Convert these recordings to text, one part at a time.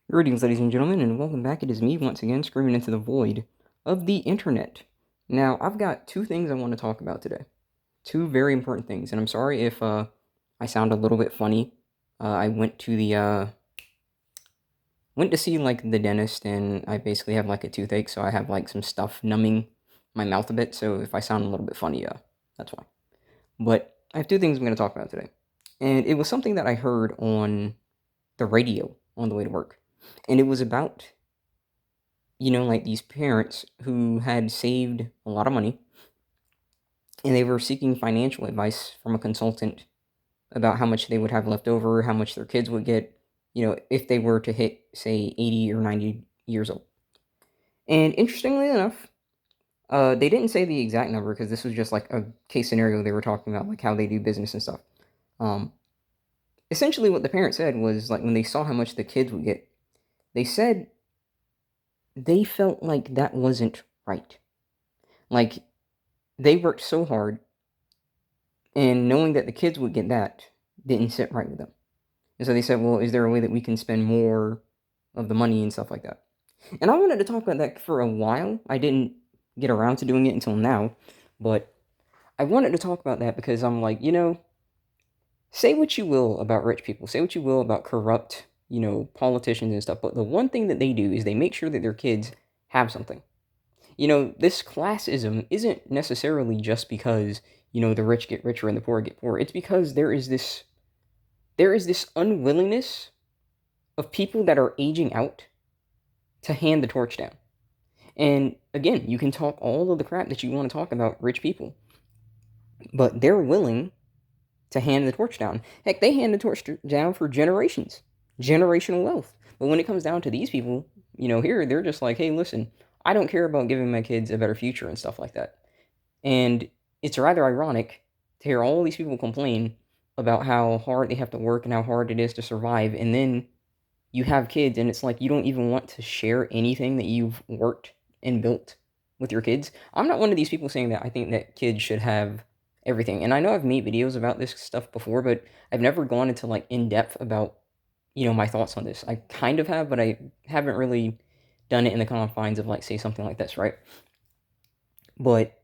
Greetings, ladies and gentlemen, and welcome back. It is me once again screaming into the void of the internet. Now, I've got two things I want to talk about today. Two very important things, and I'm sorry if I sound a little bit funny. I went to see like the dentist, and I basically have like a toothache, so I have like some stuff numbing my mouth a bit. So if I sound a little bit funny, that's why. But I have two things I'm going to talk about today, and it was something that I heard on the radio on the way to work, and it was about like these parents who had saved a lot of money and they were seeking financial advice from a consultant about how much they would have left over, how much their kids would get, if they were to hit, say, 80 or 90 years old. And interestingly enough, they didn't say the exact number because this was just like a case scenario they were talking about, like how they do business and stuff. Um, Essentially, what the parents said was like when they saw how much the kids would get, they said they felt like that wasn't right. Like they worked so hard, and knowing that the kids would get that didn't sit right with them. And so they said, well, is there a way that we can spend more of the money and stuff like that? And I wanted to talk about that for a while. I didn't get around to doing it until now, but I wanted to talk about that because I'm like, say what you will about rich people, say what you will about corrupt, politicians and stuff, but the one thing that they do is they make sure that their kids have something. This classism isn't necessarily just because, the rich get richer and the poor get poorer. It's because there is this unwillingness of people that are aging out to hand the torch down. And again, you can talk all of the crap that you want to talk about rich people, but they're willing to hand the torch down. Heck, they hand the torch down for generations, generational wealth. But when it comes down to these people, here, they're just like, hey, listen, I don't care about giving my kids a better future and stuff like that. And it's rather ironic to hear all these people complain about how hard they have to work and how hard it is to survive. And then you have kids, and it's like you don't even want to share anything that you've worked and built with your kids. I'm not one of these people saying that I think that kids should have everything. And I know I've made videos about this stuff before, but I've never gone into like in depth about, my thoughts on this. I kind of have, but I haven't really done it in the confines of like, say, something like this, right? But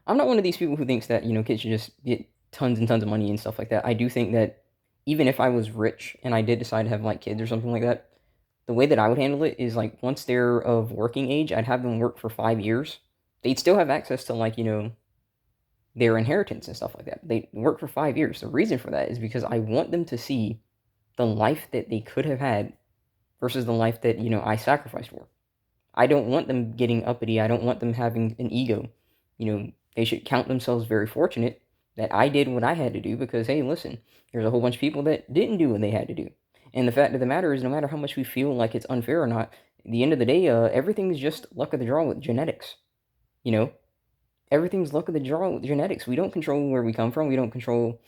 I'm not one of these people who thinks that, kids should just get tons and tons of money and stuff like that. I do think that even if I was rich and I did decide to have like kids or something like that, the way that I would handle it is like once they're of working age, I'd have them work for 5 years. They'd still have access to like, their inheritance and stuff like that. They work for 5 years. The reason for that is because I want them to see the life that they could have had versus the life that, I sacrificed for. I don't want them getting uppity. I don't want them having an ego. They should count themselves very fortunate that I did what I had to do because, hey, listen, there's a whole bunch of people that didn't do what they had to do. And the fact of the matter is, no matter how much we feel like it's unfair or not, at the end of the day, everything's just luck of the draw with genetics. You know, everything's luck of the draw with genetics. We don't control where we come from. We don't control,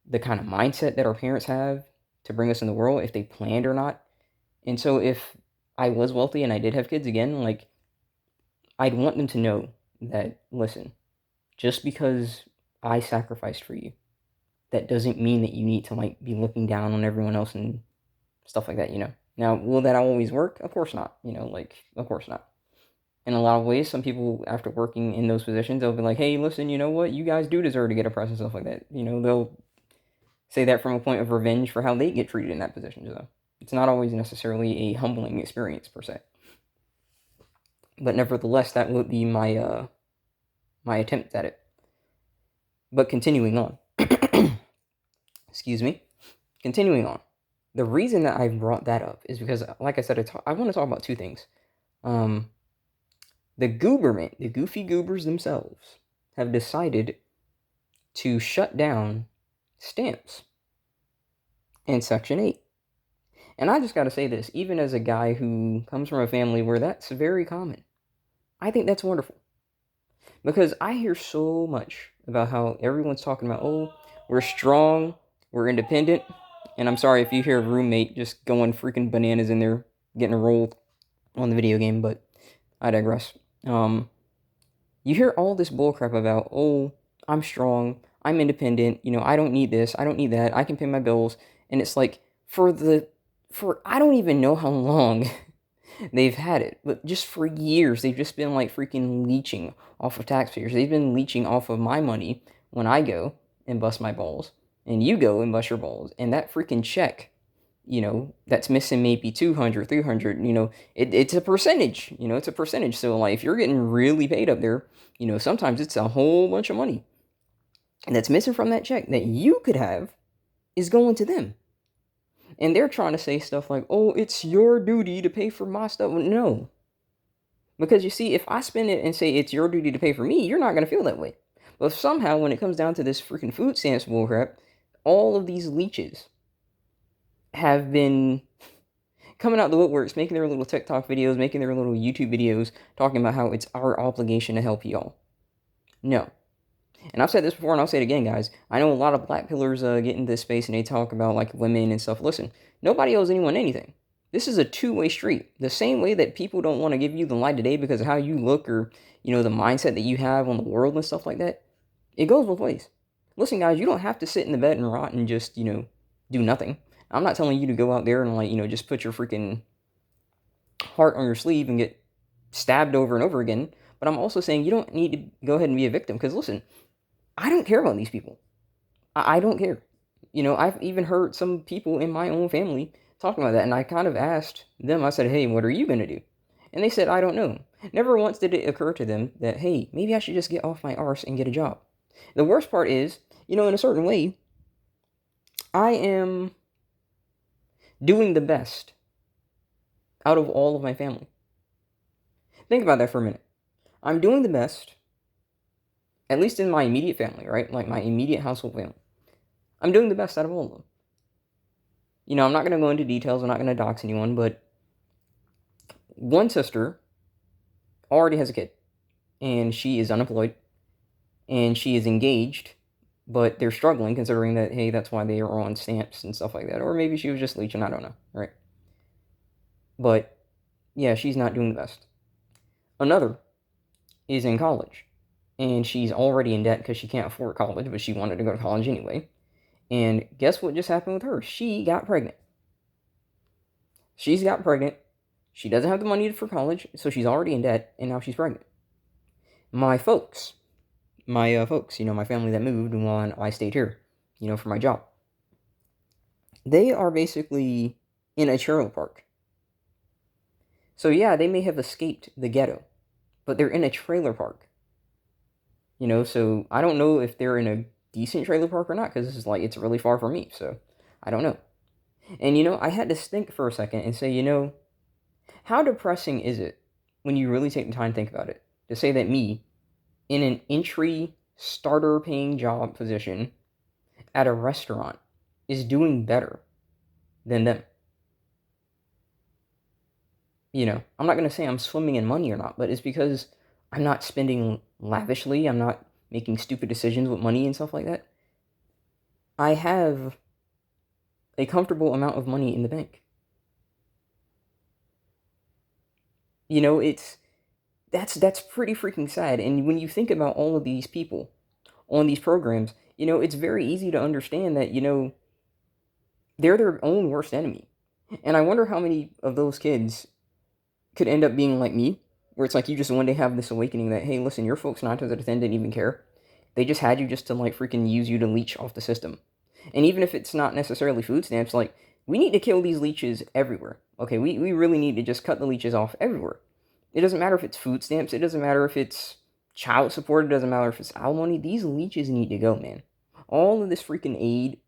the kind of mindset that our parents have to bring us in the world, if they planned or not. And so if I was wealthy and I did have kids again, like, I'd want them to know that, listen, just because I sacrificed for you, that doesn't mean that you need to, like, be looking down on everyone else and stuff like that. Now, will that always work? Of course not, of course not. In a lot of ways, some people, after working in those positions, they'll be like, hey, listen, you know what? You guys do deserve to get a prize and stuff like that. They'll say that from a point of revenge for how they get treated in that position, though. It's not always necessarily a humbling experience, per se. But nevertheless, that would be my attempt at it. But continuing on. Excuse me. Continuing on. The reason that I brought that up is because, like I said, I want to talk about two things. The gooberment, the goofy goobers themselves, have decided to shut down stamps in Section 8. And I just got to say this, even as a guy who comes from a family where that's very common, I think that's wonderful. Because I hear so much about how everyone's talking about, oh, we're strong, we're independent. And I'm sorry if you hear a roommate just going freaking bananas in there, getting rolled on the video game, but I digress. You hear all this bullcrap about, oh, I'm strong, I'm independent, I don't need this, I don't need that, I can pay my bills. And it's like, for the for I don't even know how long they've had it, but just for years, they've just been like freaking leeching off of taxpayers. They've been leeching off of my money when I go and bust my balls, and you go and bust your balls. And that freaking check, that's missing maybe 200, 300, it's a percentage, it's a percentage. So, like, if you're getting really paid up there, sometimes it's a whole bunch of money that's missing from that check that you could have is going to them. And they're trying to say stuff like, oh, it's your duty to pay for my stuff. No. Because you see, if I spend it and say it's your duty to pay for me, you're not going to feel that way. But somehow, when it comes down to this freaking food stamps bullcrap, all of these leeches have been coming out the woodworks, making their little TikTok videos, making their little YouTube videos, talking about how it's our obligation to help y'all. No. And I've said this before, and I'll say it again, guys. I know a lot of black pillars get into this space, and they talk about, like, women and stuff. Listen, nobody owes anyone anything. This is a two-way street. The same way that people don't want to give you the light of day because of how you look or, the mindset that you have on the world and stuff like that, it goes both ways. Listen, guys, you don't have to sit in the bed and rot and just, do nothing. I'm not telling you to go out there and, like, just put your freaking heart on your sleeve and get stabbed over and over again. But I'm also saying you don't need to go ahead and be a victim. Because, listen, I don't care about these people. I don't care. I've even heard some people in my own family talking about that. And I kind of asked them, I said, hey, what are you going to do? And they said, I don't know. Never once did it occur to them that, hey, maybe I should just get off my arse and get a job. The worst part is, in a certain way, I am doing the best out of all of my family. Think about that for a minute. I'm doing the best, at least in my immediate family, right? Like my immediate household family. I'm doing the best out of all of them. I'm not going to go into details. I'm not going to dox anyone, but one sister already has a kid, and she is unemployed, and she is engaged, but they're struggling considering that, hey, that's why they are on stamps and stuff like that. Or maybe she was just leeching, I don't know, right? But, yeah, she's not doing the best. Another is in college, and she's already in debt because she can't afford college, but she wanted to go to college anyway. And guess what just happened with her? She got pregnant. She's got pregnant. She doesn't have the money for college, so she's already in debt, and now she's pregnant. My folks, my family that moved when I stayed here, for my job. They are basically in a trailer park. So yeah, they may have escaped the ghetto, but they're in a trailer park. So I don't know if they're in a decent trailer park or not, because it's really far from me, so I don't know. And I had to think for a second and say, how depressing is it when you really take the time to think about it, to say that me, in an entry starter paying job position at a restaurant, is doing better than them. I'm not going to say I'm swimming in money or not, but it's because I'm not spending lavishly. I'm not making stupid decisions with money and stuff like that. I have a comfortable amount of money in the bank. That's pretty freaking sad. And when you think about all of these people on these programs, it's very easy to understand that, they're their own worst enemy. And I wonder how many of those kids could end up being like me, where it's like you just one day have this awakening that, hey, listen, your folks 9 times out of 10 didn't even care. They just had you just to like freaking use you to leech off the system. And even if it's not necessarily food stamps, like, we need to kill these leeches everywhere. Okay, we really need to just cut the leeches off everywhere. It doesn't matter if it's food stamps. It doesn't matter if it's child support. It doesn't matter if it's alimony. These leeches need to go, man. All of this freaking aid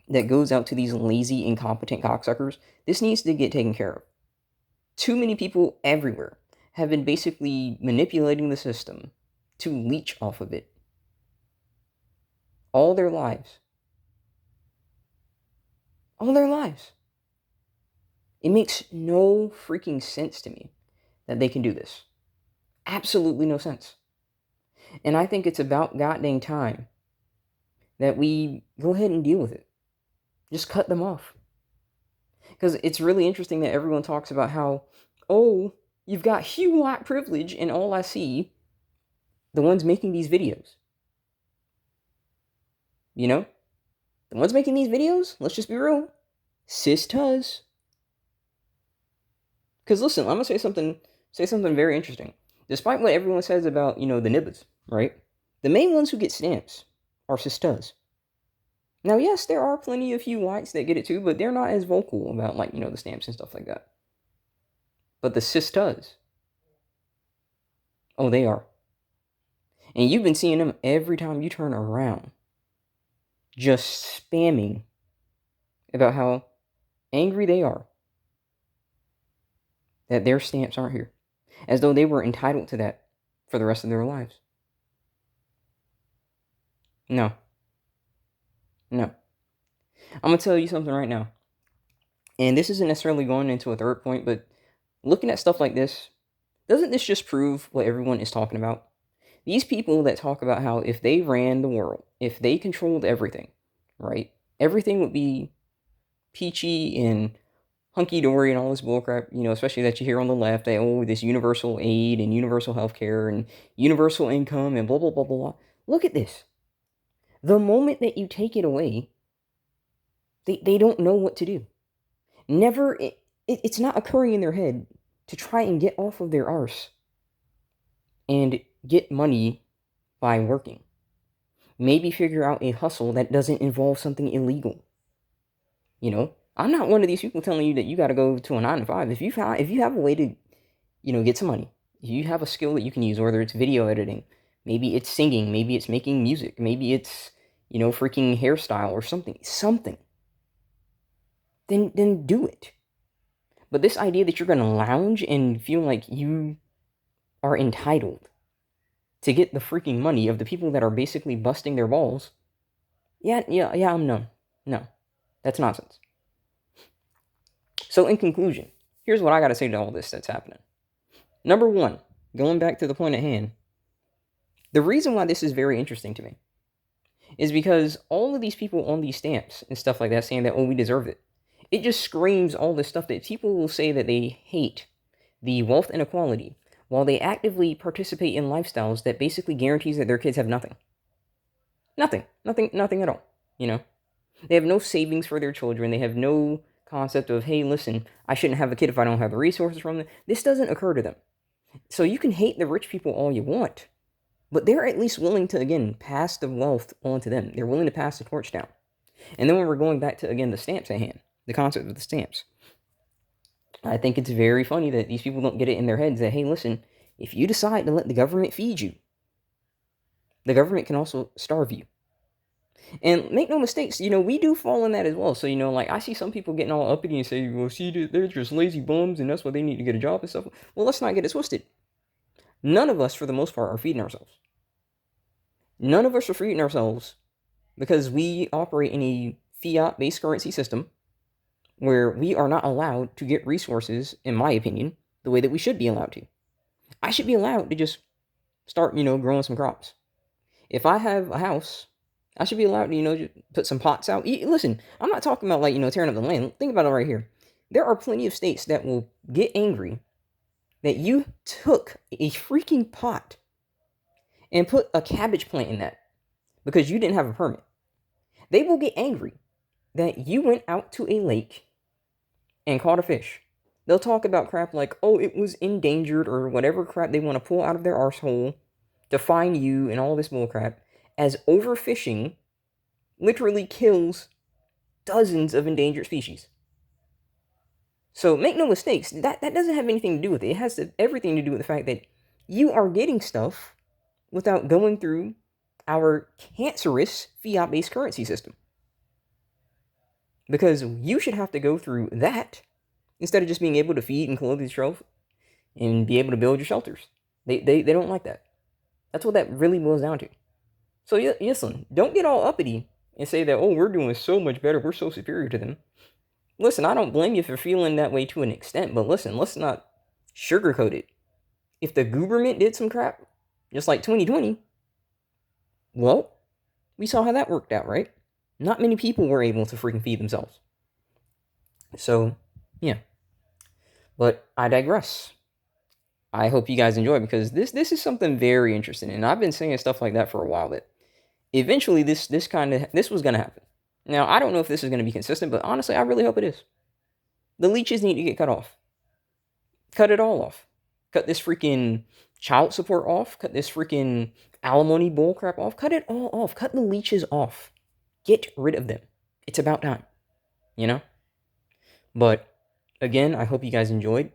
that goes out to these lazy, incompetent cocksuckers, this needs to get taken care of. Too many people everywhere have been basically manipulating the system to leech off of it all their lives. All their lives. It makes no freaking sense to me that they can do this. Absolutely no sense. And I think it's about goddamn time that we go ahead and deal with it. Just cut them off. Because it's really interesting that everyone talks about how, oh, you've got huge white privilege, and all I see, the ones making these videos. The ones making these videos, let's just be real, Sis does. Because listen, I'm gonna say something very interesting. Despite what everyone says about, the nibbas, right? The main ones who get stamps are sisters. Now, yes, there are plenty of few whites that get it too, but they're not as vocal about, like, the stamps and stuff like that. But the sisters, oh, they are. And you've been seeing them every time you turn around, just spamming about how angry they are that their stamps aren't here, as though they were entitled to that for the rest of their lives. No. No. I'm going to tell you something right now. And this isn't necessarily going into a third point, but looking at stuff like this, doesn't this just prove what everyone is talking about? These people that talk about how if they ran the world, if they controlled everything, right? Everything would be peachy and hunky-dory and all this bullcrap, especially that you hear on the left, that, oh, this universal aid and universal healthcare and universal income and blah, blah, blah, blah, blah. Look at this. The moment that you take it away, they don't know what to do. Never, it's not occurring in their head to try and get off of their arse and get money by working. Maybe figure out a hustle that doesn't involve something illegal. I'm not one of these people telling you that you got to go to a 9 to 5. If you have a way to, get some money, if you have a skill that you can use, whether it's video editing, maybe it's singing, maybe it's making music, maybe it's, freaking hairstyle or something, then do it. But this idea that you're going to lounge and feel like you are entitled to get the freaking money of the people that are basically busting their balls, no, that's nonsense. So in conclusion, here's what I got to say to all this that's happening. Number one, going back to the point at hand, the reason why this is very interesting to me is because all of these people on these stamps and stuff like that saying that, oh, we deserve it, it just screams all this stuff that people will say that they hate the wealth inequality while they actively participate in lifestyles that basically guarantees that their kids have nothing. Nothing at all, They have no savings for their children. They have no concept of, hey, listen, I shouldn't have a kid if I don't have the resources from them. This doesn't occur to them. So you can hate the rich people all you want, but they're at least willing to, again, pass the wealth on to them. They're willing to pass the torch down. And then when we're going back to, again, the stamps at hand, the concept of the stamps, I think it's very funny that these people don't get it in their heads that, hey, listen, if you decide to let the government feed you, the government can also starve you. And make no mistakes, we do fall in that as well. So, like, I see some people getting all uppity and say, well, see, they're just lazy bums and that's why they need to get a job and stuff. Well, let's not get it twisted. None of us, for the most part, are feeding ourselves. None of us are feeding ourselves because we operate in a fiat-based currency system where we are not allowed to get resources, in my opinion, the way that we should be allowed to. I should be allowed to just start, growing some crops. If I have a house, I should be allowed to, just put some pots out. Listen, I'm not talking about, like, tearing up the land. Think about it right here. There are plenty of states that will get angry that you took a freaking pot and put a cabbage plant in that because you didn't have a permit. They will get angry that you went out to a lake and caught a fish. They'll talk about crap like, oh, it was endangered or whatever crap they want to pull out of their arsehole to fine you and all this bullcrap, as overfishing literally kills dozens of endangered species. So make no mistakes, that doesn't have anything to do with it. It has everything to do with the fact that you are getting stuff without going through our cancerous fiat-based currency system. Because you should have to go through that instead of just being able to feed and clothe yourself and be able to build your shelters. They don't like that. That's what that really boils down to. So listen, don't get all uppity and say that, oh, we're doing so much better, we're so superior to them. Listen, I don't blame you for feeling that way to an extent, but listen, let's not sugarcoat it. If the government did some crap, just like 2020, well, we saw how that worked out, right? Not many people were able to freaking feed themselves. So, yeah. But I digress. I hope you guys enjoy, because this is something very interesting, and I've been saying stuff like that for a while, that eventually this was going to happen. Now, I don't know if this is going to be consistent, but honestly, I really hope it is. The leeches need to get cut off. Cut it all off. Cut this freaking child support off. Cut this freaking alimony bullcrap off. Cut it all off. Cut the leeches off. Get rid of them. It's about time. You know? But again, I hope you guys enjoyed.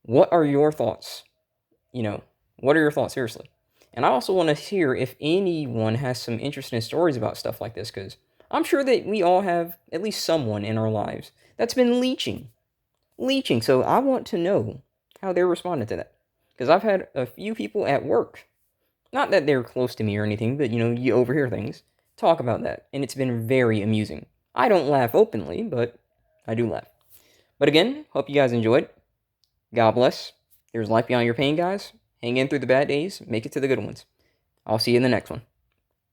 What are your thoughts? What are your thoughts, seriously? And I also want to hear if anyone has some interesting stories about stuff like this, because I'm sure that we all have at least someone in our lives that's been leeching. So I want to know how they're responding to that. Because I've had a few people at work, not that they're close to me or anything, but you overhear things, talk about that. And it's been very amusing. I don't laugh openly, but I do laugh. But again, hope you guys enjoyed. God bless. There's life beyond your pain, guys. Hang in through the bad days. Make it to the good ones. I'll see you in the next one.